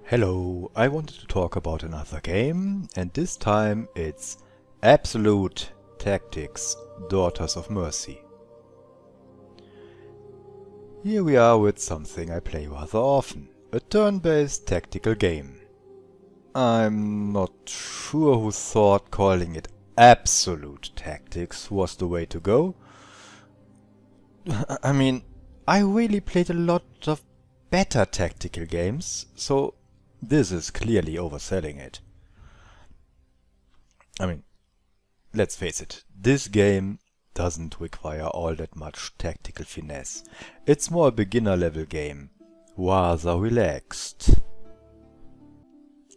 Hello, I wanted to talk about another game, and this time it's Absolute Tactics, Daughters of Mercy. Here we are with something I play rather often, a turn-based tactical game. I'm not sure who thought calling it Absolute Tactics was the way to go. I mean, I really played a lot of better tactical games, so this is clearly overselling it. I mean, let's face it, this game doesn't require all that much tactical finesse. It's more a beginner level game, rather relaxed.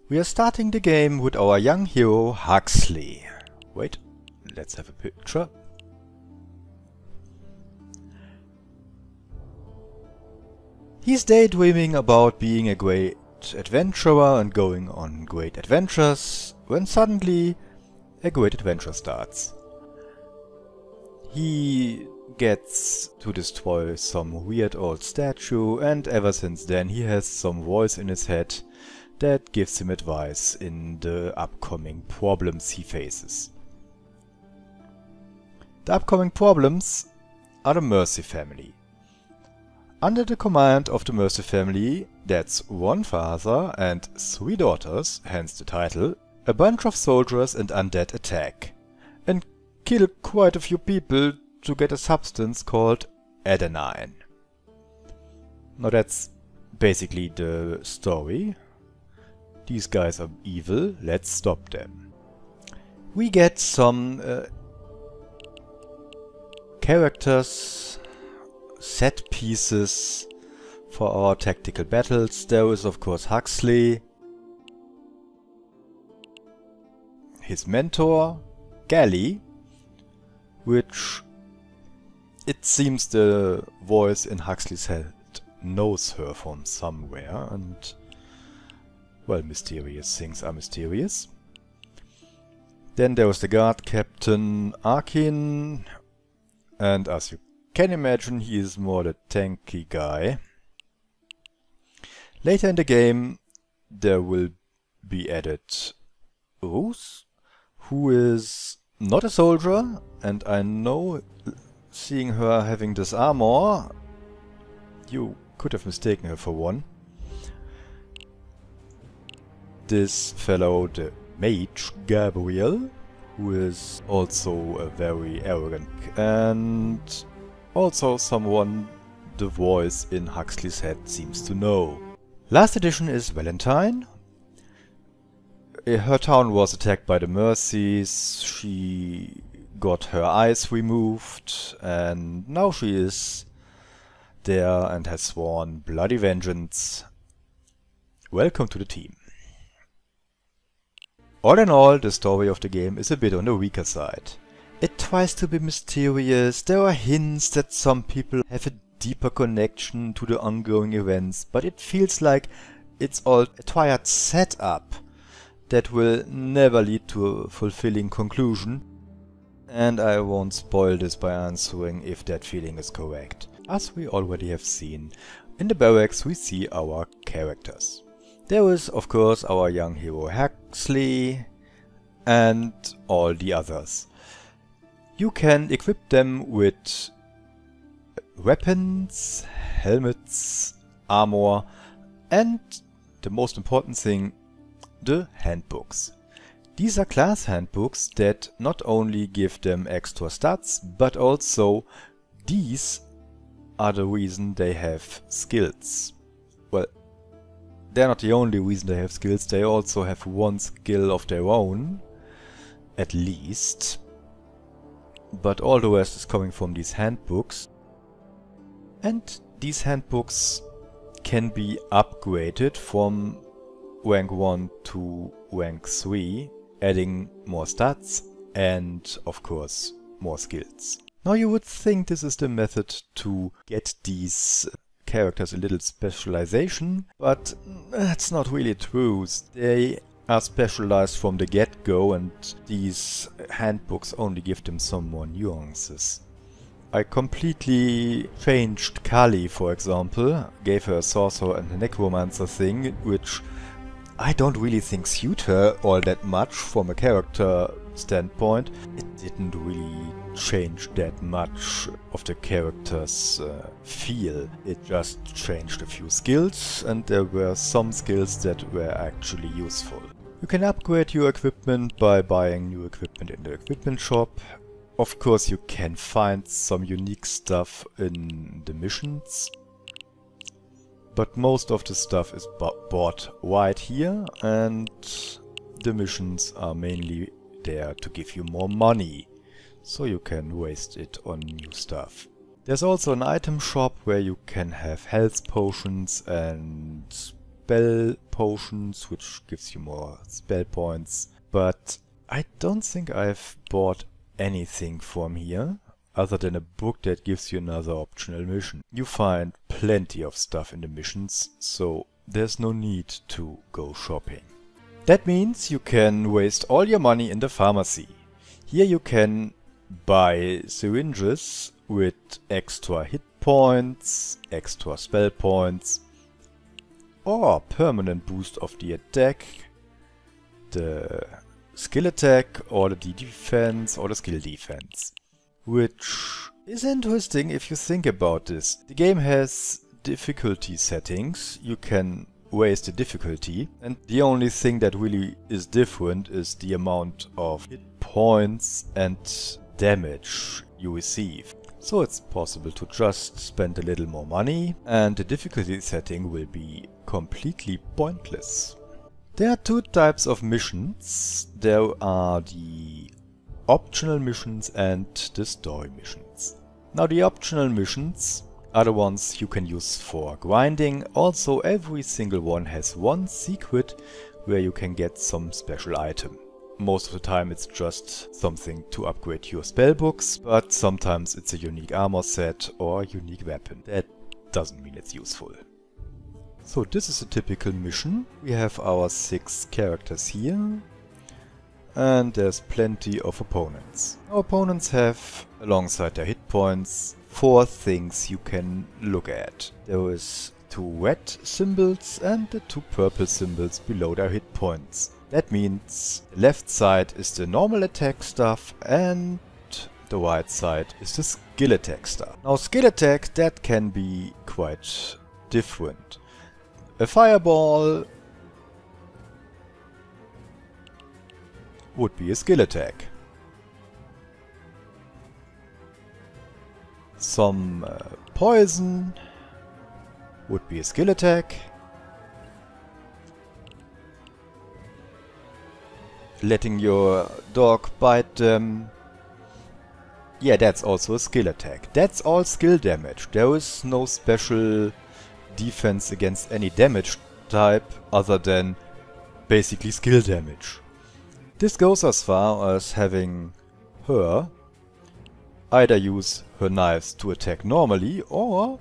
We are starting the game with our young hero Huxley. Wait, let's have a picture. He's daydreaming about being a great adventurer and going on great adventures, when suddenly a great adventure starts. He gets to destroy some weird old statue, and ever since then he has some voice in his head that gives him advice in the upcoming problems he faces. The upcoming problems are the Mercy family. Under the command of the Mercy family, that's one father and 3 daughters, hence the title, a bunch of soldiers and undead attack, and kill quite a few people to get a substance called adenine. Now that's basically the story. These guys are evil, let's stop them. We get some characters, set pieces for our tactical battles. There is of course Huxley, his mentor, Gally, which it seems the voice in Huxley's head knows her from somewhere, and well, mysterious things are mysterious. Then there was the guard captain Arkin, and as you can imagine, he is more the tanky guy. Later in the game there will be added Ruth, who is not a soldier, and I know, seeing her having this armor, you could have mistaken her for one. This fellow, the mage Gabriel, who is also a very arrogant and also someone the voice in Huxley's head seems to know. Last edition is Valentine. Her town was attacked by the Mercies, she got her eyes removed, and now she is there and has sworn bloody vengeance. Welcome to the team. All in all, the story of the game is a bit on the weaker side. It tries to be mysterious, there are hints that some people have a deeper connection to the ongoing events, but it feels like it's all a tired setup that will never lead to a fulfilling conclusion, and I won't spoil this by answering if that feeling is correct. As we already have seen, in the barracks we see our characters. There is of course our young hero Huxley and all the others. You can equip them with weapons, helmets, armor, and the most important thing, the handbooks. These are class handbooks that not only give them extra stats, but also these are the reason they have skills. Well, they're not the only reason they have skills, they also have one skill of their own, at least. But all the rest is coming from these handbooks. And these handbooks can be upgraded from rank 1 to rank 3, adding more stats and, of course, more skills. Now you would think this is the method to get these characters a little specialization, but that's not really true. They are specialized from the get-go, and these handbooks only give them some more nuances. I completely changed Kali, for example, gave her a sorcerer and a necromancer thing, which I don't really think suit her all that much from a character standpoint. It didn't really change that much of the character's feel. It just changed a few skills, and there were some skills that were actually useful. You can upgrade your equipment by buying new equipment in the equipment shop. Of course, you can find some unique stuff in the missions, but most of the stuff is bought right here, and the missions are mainly there to give you more money, so you can waste it on new stuff. There's also an item shop where you can have health potions and spell potions, which gives you more spell points, but I don't think I've bought anything from here, other than a book that gives you another optional mission. You find plenty of stuff in the missions, so there's no need to go shopping. That means you can waste all your money in the pharmacy. Here you can buy syringes with extra hit points, extra spell points, or permanent boost of the attack, the skill attack, or the defense, or the skill defense. Which is interesting if you think about this. The game has difficulty settings. You can raise the difficulty, and the only thing that really is different is the amount of hit points and damage you receive. So it's possible to just spend a little more money, and the difficulty setting will be completely pointless. There are two types of missions. There are the optional missions and the story missions. Now the optional missions are the ones you can use for grinding. Also, every single one has one secret where you can get some special item. Most of the time it's just something to upgrade your spellbooks, but sometimes it's a unique armor set or a unique weapon. That doesn't mean it's useful. So this is a typical mission. We have our 6 characters here, and there's plenty of opponents. Our opponents have, alongside their hit points, 4 things you can look at. There is 2 red symbols and the 2 purple symbols below their hit points. That means the left side is the normal attack stuff and the right side is the skill attack stuff. Now skill attack, that can be quite different. A fireball would be a skill attack. Some poison would be a skill attack. Letting your dog bite them, yeah, that's also a skill attack. That's all skill damage. There is no special defense against any damage type other than basically skill damage. This goes as far as having her either use her knives to attack normally or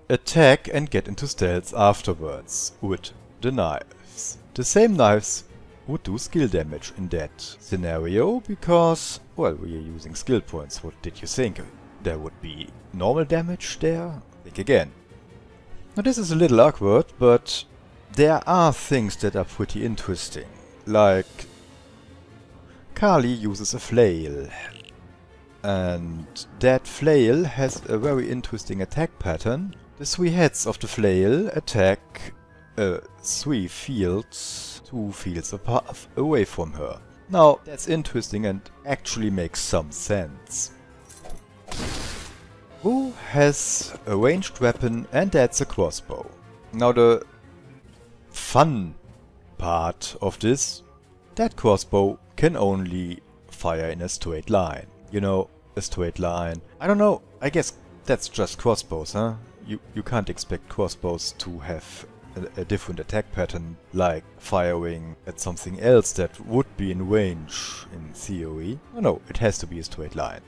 attack and get into stealth afterwards with the knives. The same knives would do skill damage in that scenario because, well, we are using skill points. What did you think? There would be normal damage there? Think again. Now this is a little awkward, but there are things that are pretty interesting. Like Kali uses a flail, and that flail has a very interesting attack pattern. The 3 heads of the flail attack 3 fields, 2 fields apart, away from her. Now that's interesting and actually makes some sense. Who has a ranged weapon, and that's a crossbow. Now the fun part of this, that crossbow can only fire in a straight line. You know, a straight line. I don't know, I guess that's just crossbows, huh? You can't expect crossbows to have a different attack pattern, like firing at something else that would be in range in theory. No, it has to be a straight line.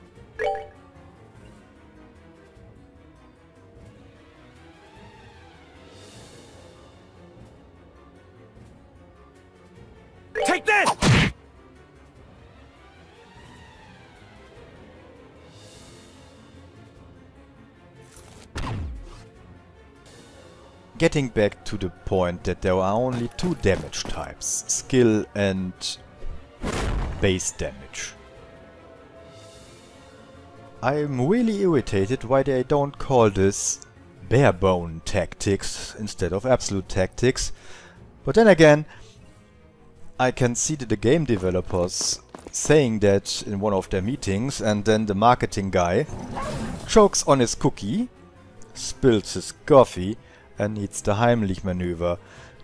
Take this! getting back to the point that there are only two damage types, skill and base damage. I'm really irritated why they don't call this bare-bone tactics instead of absolute tactics, but then again, I can see that the game developers saying that in one of their meetings, and then the marketing guy chokes on his cookie, spills his coffee, and needs the Heimlich maneuver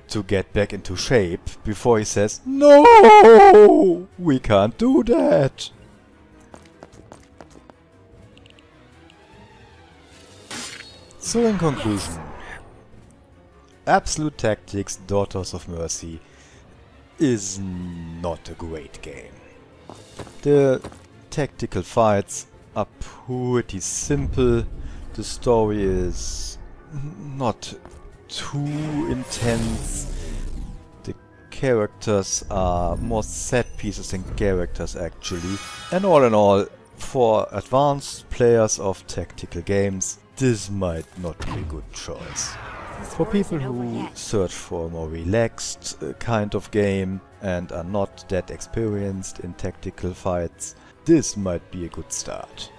to get back into shape before he says, "No! We can't do that!" So in conclusion, Absolute Tactics Daughters of Mercy is not a great game. The tactical fights are pretty simple, the story is not too intense, the characters are more set pieces than characters actually, and all in all, for advanced players of tactical games, this might not be a good choice. For people who search for a more relaxed kind of game and are not that experienced in tactical fights, this might be a good start.